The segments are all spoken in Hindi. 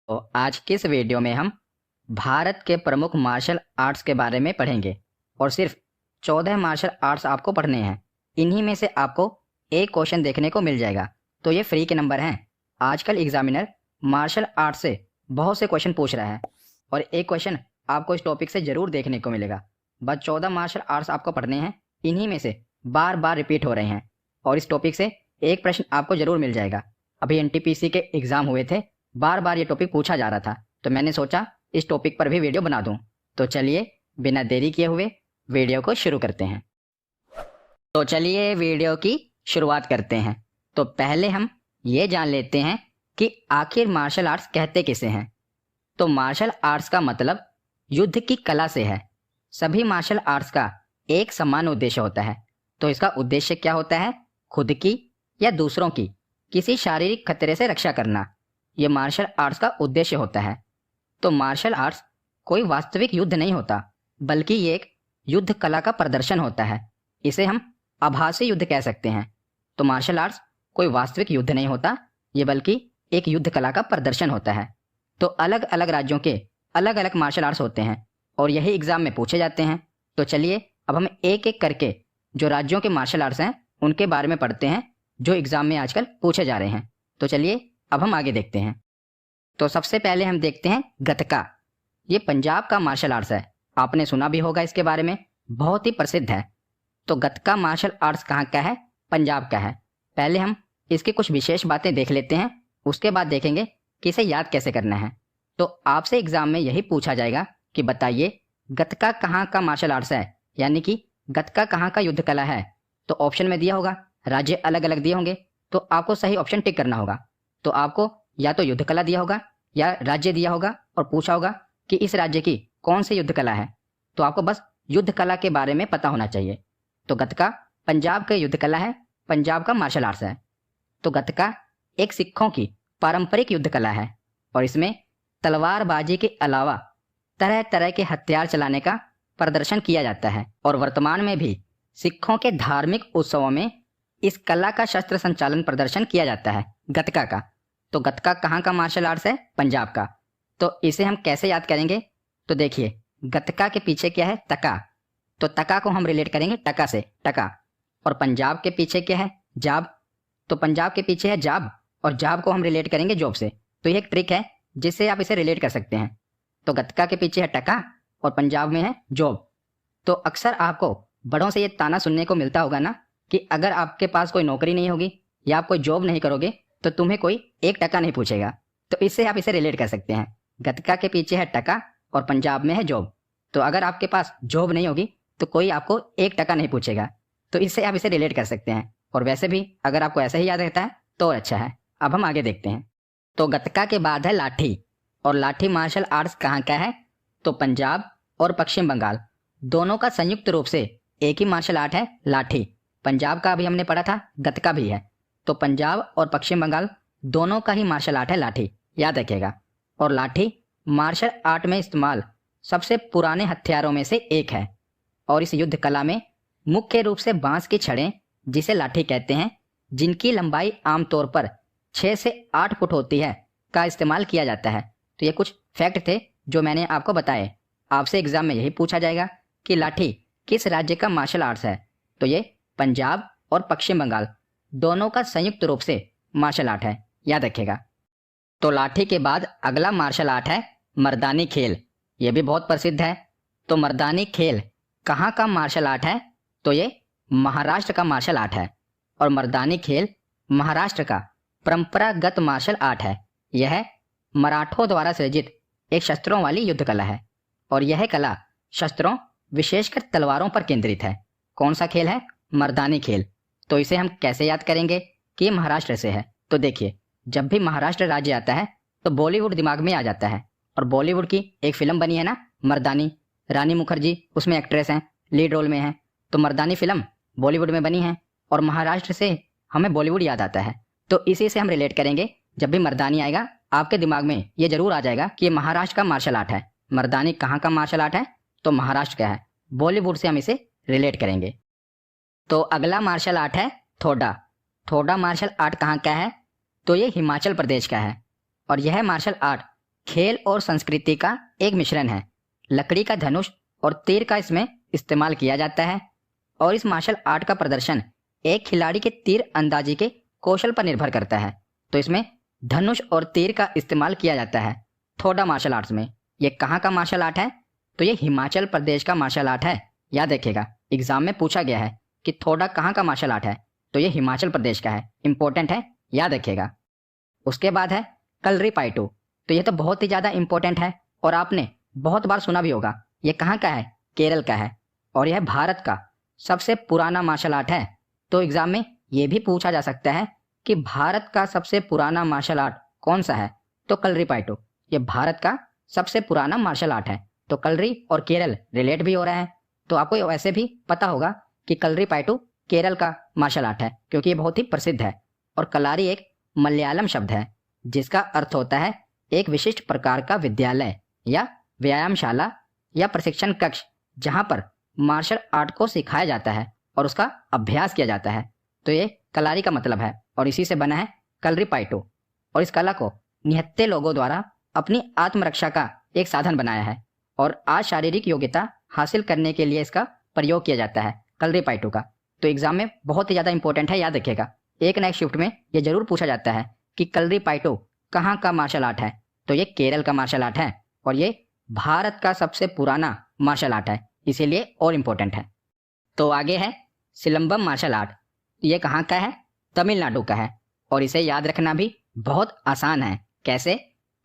तो आज की इस वीडियो में हम भारत के प्रमुख मार्शल आर्ट्स के बारे में पढ़ेंगे और सिर्फ 14 मार्शल आर्ट्स आपको पढ़ने हैं। इन्हीं में से आपको एक क्वेश्चन देखने को मिल जाएगा, तो ये फ्री के नंबर हैं। आजकल एग्जामिनर मार्शल आर्ट से बहुत से क्वेश्चन पूछ रहा है और एक क्वेश्चन आपको इस टॉपिक से जरूर देखने को मिलेगा। बस 14 मार्शल आर्ट्स आपको पढ़ने हैं, इन्हीं में से बार बार रिपीट हो रहे हैं और इस टॉपिक से एक प्रश्न आपको जरूर मिल जाएगा। अभी एनटीपीसी के एग्जाम हुए थे, बार बार ये टॉपिक पूछा जा रहा था, तो मैंने सोचा इस टॉपिक पर भी वीडियो बना दूं। तो चलिए बिना देरी किए हुए वीडियो को शुरू करते हैं। तो चलिए वीडियो की शुरुआत करते हैं। तो पहले हम ये जान लेते हैं कि आखिर मार्शल आर्ट्स कहते किसे हैं। तो मार्शल आर्ट्स का मतलब युद्ध की कला से है। सभी मार्शल आर्ट्स का एक समान उद्देश्य होता है। तो इसका उद्देश्य क्या होता है? खुद की या दूसरों की किसी शारीरिक खतरे से रक्षा करना, ये मार्शल आर्ट्स का उद्देश्य होता है। तो मार्शल आर्ट्स कोई वास्तविक युद्ध नहीं होता, बल्कि ये एक युद्ध कला का प्रदर्शन होता है। इसे हम आभासी युद्ध कह सकते हैं। तो मार्शल आर्ट्स कोई वास्तविक युद्ध नहीं होता, ये बल्कि एक युद्ध कला का प्रदर्शन होता है। तो अलग अलग राज्यों के अलग अलग मार्शल आर्ट्स होते हैं और यही एग्जाम में पूछे जाते हैं। तो चलिए अब हम एक एक करके जो राज्यों के मार्शल आर्ट्स हैं उनके बारे में पढ़ते हैं, जो एग्जाम में आजकल पूछे जा रहे हैं। तो चलिए अब हम आगे देखते हैं। तो सबसे पहले हम देखते हैं गतका। ये पंजाब का मार्शल आर्ट्स है, आपने सुना भी होगा इसके बारे में, बहुत ही प्रसिद्ध है। तो गतका मार्शल आर्ट्स कहाँ का है? पंजाब का है। पहले हम इसकी कुछ विशेष बातें देख लेते हैं, उसके बाद देखेंगे कि इसे याद कैसे करना है। तो आपसे एग्जाम में यही पूछा जाएगा कि बताइए गतका कहाँ का मार्शल आर्ट्स है, यानी कि गतका कहाँ का युद्ध कला है। तो ऑप्शन में दिया होगा, राज्य अलग अलग दिए होंगे, तो आपको सही ऑप्शन टिक करना होगा। तो आपको या तो युद्ध कला दिया होगा या राज्य दिया होगा और पूछा होगा कि इस राज्य की कौन सी युद्ध कला है। तो आपको बस युद्ध कला के बारे में पता होना चाहिए। तो गतका पंजाब का युद्ध कला है, पंजाब का मार्शल आर्ट्स है। तो गतका एक सिखों की पारंपरिक युद्ध कला है और इसमें तलवारबाजी के अलावा तरह तरह के हथियार चलाने का प्रदर्शन किया जाता है और वर्तमान में भी सिखों के धार्मिक उत्सवों में इस कला का शस्त्र संचालन प्रदर्शन किया जाता है, गतका का। तो गतका कहाँ का मार्शल आर्ट्स है? पंजाब का। तो इसे हम कैसे याद करेंगे? तो देखिए गतका के पीछे क्या है? तका। तो तका को हम रिलेट करेंगे टका से, टका। और पंजाब के पीछे क्या है? जाब। तो पंजाब के पीछे है जाब और जाब को हम रिलेट करेंगे जॉब से। तो ये एक ट्रिक है जिससे आप इसे रिलेट कर सकते हैं। तो गतका के पीछे है टका और पंजाब में है जॉब। तो अक्सर आपको बड़ों से ये ताना सुनने को मिलता होगा ना कि अगर आपके पास कोई नौकरी नहीं होगी या आप कोई जॉब नहीं करोगे तो तुम्हें कोई 1 टका नहीं पूछेगा। तो इससे आप इसे रिलेट कर सकते हैं। गतका के पीछे है टका और पंजाब में है जॉब। तो अगर आपके पास जॉब नहीं होगी तो कोई आपको 1 टका नहीं पूछेगा। तो इससे आप इसे रिलेट कर सकते हैं। और वैसे भी अगर आपको ऐसे ही याद रहता है तो और अच्छा है। अब हम आगे देखते हैं। तो गतका के बाद है लाठी। और लाठी मार्शल आर्ट्स कहाँ का है? तो पंजाब और पश्चिम बंगाल दोनों का संयुक्त रूप से एक ही मार्शल आर्ट है, लाठी। पंजाब का भी हमने पढ़ा था, गतका भी है। तो पंजाब और पश्चिम बंगाल दोनों का ही मार्शल आर्ट है लाठी, याद रखिएगा। और लाठी मार्शल आर्ट में इस्तेमाल सबसे पुराने हथियारों में से एक है और इस युद्ध कला में मुख्य रूप से बांस की छड़ें, जिसे लाठी कहते हैं, जिनकी लंबाई आमतौर पर 6 से 8 फुट होती है, का इस्तेमाल किया जाता है। तो ये कुछ फैक्ट थे जो मैंने आपको बताए। आपसे एग्जाम में यही पूछा जाएगा कि लाठी किस राज्य का मार्शल आर्ट्स है। तो ये पंजाब और पश्चिम बंगाल दोनों का संयुक्त रूप से मार्शल आर्ट है, याद रखिएगा। तो लाठी के बाद अगला मार्शल आर्ट है मर्दानी खेल। ये भी बहुत प्रसिद्ध है। तो मर्दानी खेल कहाँ का मार्शल आर्ट है? तो ये महाराष्ट्र का मार्शल आर्ट है और मर्दानी खेल महाराष्ट्र का परंपरागत मार्शल आर्ट है। यह मराठों द्वारा सृजित एक शस्त्रों वाली युद्ध कला है और यह कला शस्त्रों, विशेषकर तलवारों पर केंद्रित है। कौन सा खेल है? मर्दानी खेल। तो इसे हम कैसे याद करेंगे कि ये महाराष्ट्र से है? तो देखिए जब भी महाराष्ट्र राज्य आता है तो बॉलीवुड दिमाग में आ जाता है और बॉलीवुड की एक फिल्म बनी है ना, मर्दानी। रानी मुखर्जी उसमें एक्ट्रेस हैं, लीड रोल में हैं। तो मर्दानी फिल्म बॉलीवुड में बनी है और महाराष्ट्र से हमें बॉलीवुड याद आता है। तो इसी से हम रिलेट करेंगे। जब भी मर्दानी आएगा आपके दिमाग में ये जरूर आ जाएगा कि ये महाराष्ट्र का मार्शल आर्ट है। मर्दानी कहाँ का मार्शल आर्ट है? तो महाराष्ट्र का है। बॉलीवुड से हम इसे रिलेट करेंगे। तो अगला मार्शल आर्ट है थोडा। थोडा मार्शल आर्ट कहाँ का है? तो ये हिमाचल प्रदेश का है और यह मार्शल आर्ट खेल और संस्कृति का एक मिश्रण है। लकड़ी का धनुष और तीर का इसमें इस्तेमाल किया जाता है और इस मार्शल आर्ट का प्रदर्शन एक खिलाड़ी के तीर अंदाजी के कौशल पर निर्भर करता है। तो इसमें धनुष और तीर का इस्तेमाल किया जाता है थोडा मार्शल आर्ट्स में। ये कहाँ का मार्शल आर्ट है? तो ये हिमाचल प्रदेश का मार्शल आर्ट है। याद रखिएगा, एग्जाम में पूछा गया है कि थोडा कहाँ का मार्शल आर्ट है, तो ये हिमाचल प्रदेश का है। इंपॉर्टेंट है, याद रखिएगा। उसके बाद है कलरी पाइटू। तो ये तो बहुत ही ज़्यादा इंपॉर्टेंट है और आपने बहुत बार सुना भी होगा। ये कहाँ का है? केरल का है और यह भारत का सबसे पुराना मार्शल आर्ट है। तो एग्जाम में ये भी पूछा जा सकता है कि भारत का सबसे पुराना मार्शल आर्ट कौन सा है? तो कलरी पाइटू ये भारत का सबसे पुराना मार्शल आर्ट है। तो कलरी और केरल रिलेट भी हो रहा है। तो आपको वैसे भी पता होगा कि कलरी पाइटू केरल का मार्शल आर्ट है क्योंकि ये बहुत ही प्रसिद्ध है। और कलारी एक मलयालम शब्द है जिसका अर्थ होता है एक विशिष्ट प्रकार का विद्यालय या व्यायामशाला या प्रशिक्षण कक्ष जहाँ पर मार्शल आर्ट को सिखाया जाता है और उसका अभ्यास किया जाता है। तो ये कलारी का मतलब है और इसी से बना है कलरी पाइटू। और इस कला को निहत्थे लोगों द्वारा अपनी आत्मरक्षा का एक साधन बनाया है और आज शारीरिक योग्यता हासिल करने के लिए इसका प्रयोग किया जाता है कलरी पाइटू का। तो एग्जाम में बहुत ही ज़्यादा इंपॉर्टेंट है, याद रखिएगा। एक ना एक शिफ्ट में ये जरूर पूछा जाता है कि कलरी पाइटू कहाँ का मार्शल आर्ट है? तो ये केरल का मार्शल आर्ट है और ये भारत का सबसे पुराना मार्शल आर्ट है, इसीलिए और इम्पोर्टेंट है। तो आगे है सिलंबम मार्शल आर्ट। ये कहाँ का है? तमिलनाडु का है और इसे याद रखना भी बहुत आसान है। कैसे?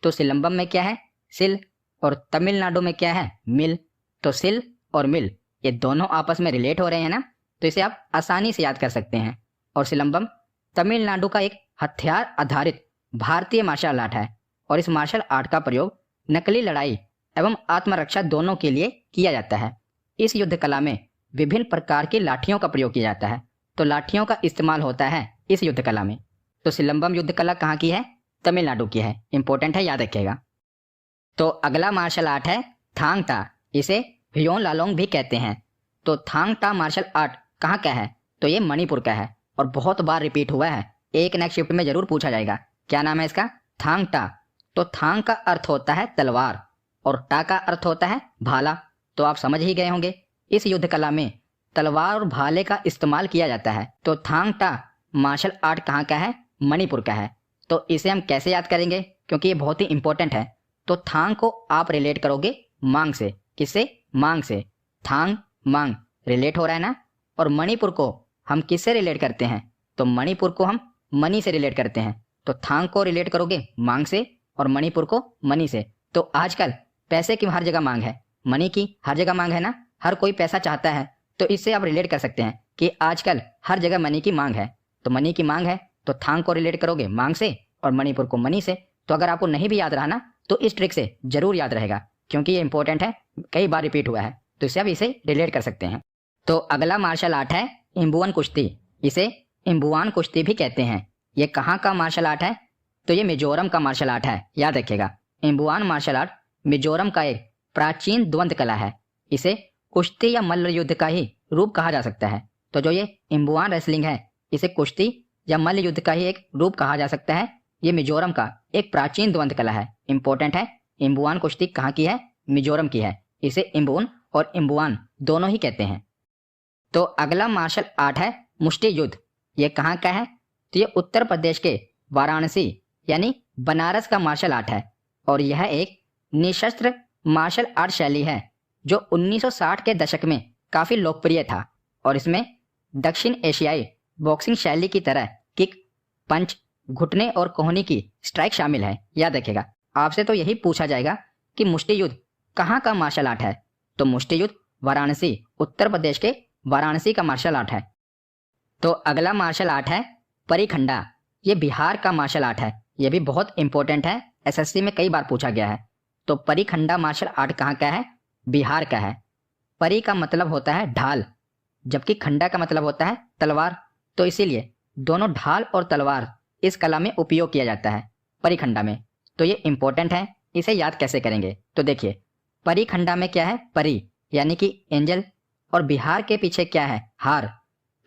तो सिलंबम में क्या है? सिल और तमिलनाडु में क्या है? मिल। तो सिल और मिल ये दोनों आपस में रिलेट हो रहे हैं ना, तो इसे आप आसानी से याद कर सकते हैं। और सिलंबम तमिलनाडु का एक हथियार आधारित भारतीय मार्शल आर्ट है और इस मार्शल आर्ट का प्रयोग नकली लड़ाई एवं आत्मरक्षा दोनों के लिए किया जाता है। इस युद्ध कला में विभिन्न प्रकार की लाठियों का प्रयोग किया जाता है। तो लाठियों का इस्तेमाल होता है इस युद्ध कला में। तो सिलंबम युद्ध कला कहाँ की है? तमिलनाडु की है। इंपॉर्टेंट है, याद रखिएगा। तो अगला मार्शल आर्ट है थांग टा। इसे ह्योन लालोंग भी कहते हैं। तो थांग टा मार्शल आर्ट कहाँ का है? तो ये मणिपुर का है और बहुत बार रिपीट हुआ है। एक नेक्स्ट शिफ्ट में जरूर पूछा जाएगा। क्या नाम है इसका? थांग टा। तो थांग का अर्थ होता है तलवार और टा का अर्थ होता है भाला। तो आप समझ ही गए होंगे इस युद्ध कला में तलवार और भाले का इस्तेमाल किया जाता है। तो थांग टा मार्शल आर्ट कहाँ का है? मणिपुर का है। तो इसे हम कैसे याद करेंगे? क्योंकि ये बहुत ही इंपॉर्टेंट है। तो थांग को आप रिलेट करोगे मांग से। किससे? मांग से। थांग मांग रिलेट हो रहा है ना। और मणिपुर को हम किससे रिलेट करते हैं? तो मणिपुर को हम मनी से रिलेट करते हैं। तो थांग को रिलेट करोगे मांग से और मणिपुर को मनी से। तो आजकल पैसे की हर जगह मांग है, मनी की हर जगह मांग है ना, हर कोई पैसा चाहता है। तो इससे आप रिलेट कर सकते हैं कि आजकल हर जगह मनी की मांग है। तो मनी की मांग है तो थांग को रिलेट करोगे मांग से और मणिपुर को मनी से। तो अगर आपको नहीं भी याद रहा ना तो इस ट्रिक से जरूर याद रहेगा क्योंकि ये इंपॉर्टेंट है, कई बार रिपीट हुआ है। तो इससे आप इसे रिलेट कर सकते हैं। तो अगला मार्शल आर्ट है इम्बुआन कुश्ती। इसे इम्बुआन कुश्ती भी कहते हैं। ये कहाँ का मार्शल आर्ट है? तो ये मिजोरम का मार्शल आर्ट है, याद रखिएगा। इम्बुआन मार्शल आर्ट मिजोरम का एक प्राचीन द्वंद्व कला है। इसे कुश्ती या मल्ल युद्ध का ही रूप कहा जा सकता है। तो जो ये इम्बुआन रेसलिंग है इसे कुश्ती या मल्ल युद्ध का ही एक रूप कहा जा सकता है। ये मिजोरम का एक प्राचीन द्वंद्व कला है। इंपॉर्टेंट है, इम्बुआन कुश्ती कहाँ की है? मिजोरम की है। इसे इम्बुन और इम्बुआन दोनों ही कहते हैं। तो अगला मार्शल आर्ट है मुष्टि युद्ध। ये कहाँ का है? तो ये उत्तर प्रदेश के वाराणसी यानी बनारस का मार्शल आर्ट है और यह एक निशस्त्र मार्शल आर्ट शैली है जो 1960 के दशक में काफी लोकप्रिय था और इसमें दक्षिण एशियाई बॉक्सिंग शैली की तरह किक, पंच, घुटने और कोहनी की स्ट्राइक शामिल है। याद रखिएगा, आपसे तो यही पूछा जाएगा कि मुष्टि युद्ध कहाँ का मार्शल आर्ट है? तो मुष्टि युद्ध वाराणसी, उत्तर प्रदेश के वाराणसी का मार्शल आर्ट है। तो अगला मार्शल आर्ट है परिखंडा। ये बिहार का मार्शल आर्ट है। यह भी बहुत इंपॉर्टेंट है, एसएससी में कई बार पूछा गया है। तो परिखंडा मार्शल आर्ट कहाँ का है? बिहार का है। परी का मतलब होता है ढाल जबकि खंडा का मतलब होता है तलवार। तो इसीलिए दोनों ढाल और तलवार इस कला में उपयोग किया जाता है परिखंडा में। तो ये इंपॉर्टेंट है, इसे याद कैसे करेंगे? तो देखिए, परिखंडा में क्या है? परी यानी कि एंजल और बिहार के पीछे क्या है? हार।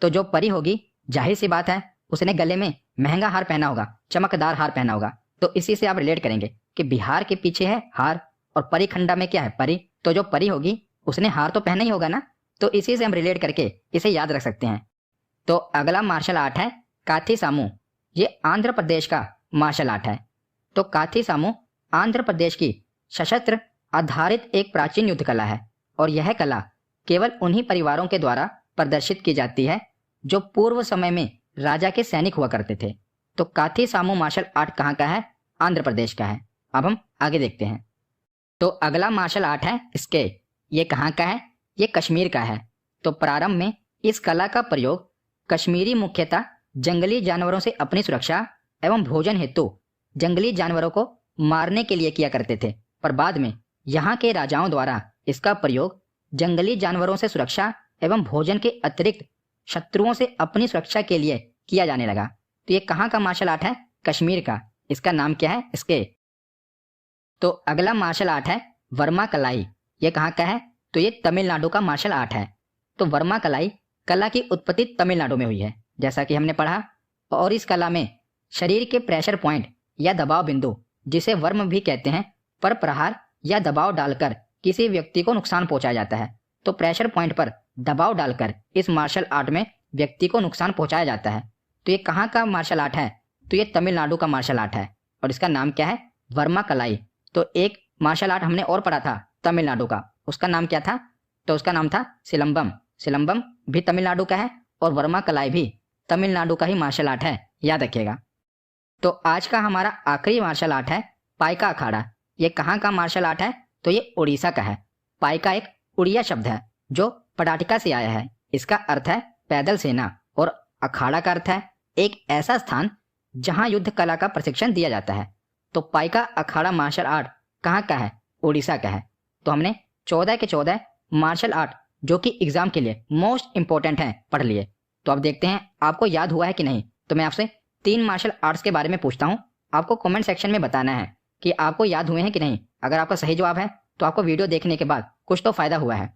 तो जो परी होगी जाहिर सी बात है उसने गले में महंगा हार पहना होगा, चमकदार हार पहना होगा। तो इसी से आप रिलेट करेंगे कि बिहार के पीछे है हार और परिखंडा में क्या है परी, तो जो परी होगी उसने हार तो पहना ही होगा ना, तो इसी से हम रिलेट करके इसे याद रख सकते हैं। तो अगला मार्शल आर्ट है काथी सामू। ये आंध्र प्रदेश का मार्शल आर्ट है। तो काथी सामू आंध्र प्रदेश की सशस्त्र आधारित एक प्राचीन युद्ध कला है और यह कला केवल उन्हीं परिवारों के द्वारा प्रदर्शित की जाती है जो पूर्व समय में राजा के सैनिक हुआ करते थे। तो काथी सामू मार्शल आर्ट कहाँ का है? आंध्र प्रदेश का है। अब हम आगे देखते हैं। तो अगला मार्शल आर्ट है स्के। ये कहाँ का है? ये कश्मीर का है। तो प्रारंभ में इस कला का प्रयोग कश्मीरी मुख्यतः जंगली जानवरों से अपनी सुरक्षा एवं भोजन हेतु जंगली जानवरों को मारने के लिए किया करते थे, पर बाद में यहाँ के राजाओं द्वारा इसका प्रयोग जंगली जानवरों से सुरक्षा एवं भोजन के अतिरिक्त शत्रुओं से अपनी सुरक्षा के लिए किया जाने लगा। तो ये कहाँ का मार्शल आर्ट है? कश्मीर का। इसका नाम क्या है? स्के। तो अगला मार्शल आर्ट है वर्मा कलाई। ये कहाँ का है? तो ये तमिलनाडु का मार्शल आर्ट है। तो वर्मा कलाई कला की उत्पत्ति तमिलनाडु में हुई है, जैसा कि हमने पढ़ा। और इस कला में शरीर के प्रेशर पॉइंट या दबाव बिंदु, जिसे वर्म भी कहते हैं, पर प्रहार या दबाव डालकर किसी व्यक्ति को नुकसान पहुंचाया जाता है। तो प्रेशर पॉइंट पर दबाव डालकर इस मार्शल आर्ट में व्यक्ति को नुकसान पहुंचाया जाता है। तो ये कहाँ का मार्शल आर्ट है? तो ये तमिलनाडु का मार्शल आर्ट है और इसका नाम क्या है? वर्मा कलाई। तो एक मार्शल आर्ट हमने और पढ़ा था तमिलनाडु का, उसका नाम क्या था? तो उसका नाम था सिलंबम। सिलंबम भी तमिलनाडु का है और वर्मा कलाई भी तमिलनाडु का ही मार्शल आर्ट है, याद रखिएगा। तो आज का हमारा आखिरी मार्शल आर्ट है पाइका अखाड़ा। ये कहाँ का मार्शल आर्ट है? तो ये उड़ीसा का है। पाइका एक उड़िया शब्द है जो पटाटिका से आया है। इसका अर्थ है पैदल सेना और अखाड़ा का अर्थ है एक ऐसा स्थान जहां युद्ध कला का प्रशिक्षण दिया जाता है। तो पाइका अखाड़ा मार्शल आर्ट कहाँ का है? उड़ीसा का है। तो हमने 14 के 14 मार्शल आर्ट जो कि एग्जाम के लिए मोस्ट इंपॉर्टेंट हैं पढ़ लिए। तो अब देखते हैं आपको याद हुआ है कि नहीं। तो मैं आपसे 3 मार्शल आर्ट्स के बारे में पूछता हूँ, आपको कमेंट सेक्शन में बताना है कि आपको याद हुए हैं कि नहीं। अगर आपका सही जवाब है तो आपको वीडियो देखने के बाद कुछ तो फायदा हुआ है।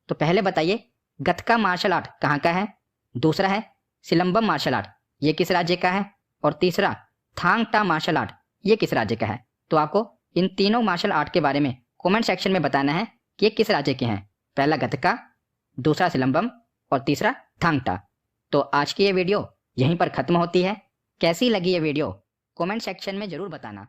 तो पहले बताइए गतका मार्शल आर्ट कहाँ का है? दूसरा है सिलंबम मार्शल आर्ट, ये किस राज्य का है? और तीसरा थांग टा मार्शल आर्ट, ये किस राज्य का है? तो आपको इन तीनों मार्शल आर्ट के बारे में कमेंट सेक्शन में बताना है कि ये किस राज्य के हैं। पहला गतका, दूसरा सिलंबम और तीसरा थांग टा। तो आज की ये वीडियो यहीं पर खत्म होती है। कैसी लगी ये वीडियो कमेंट सेक्शन में जरूर बताना।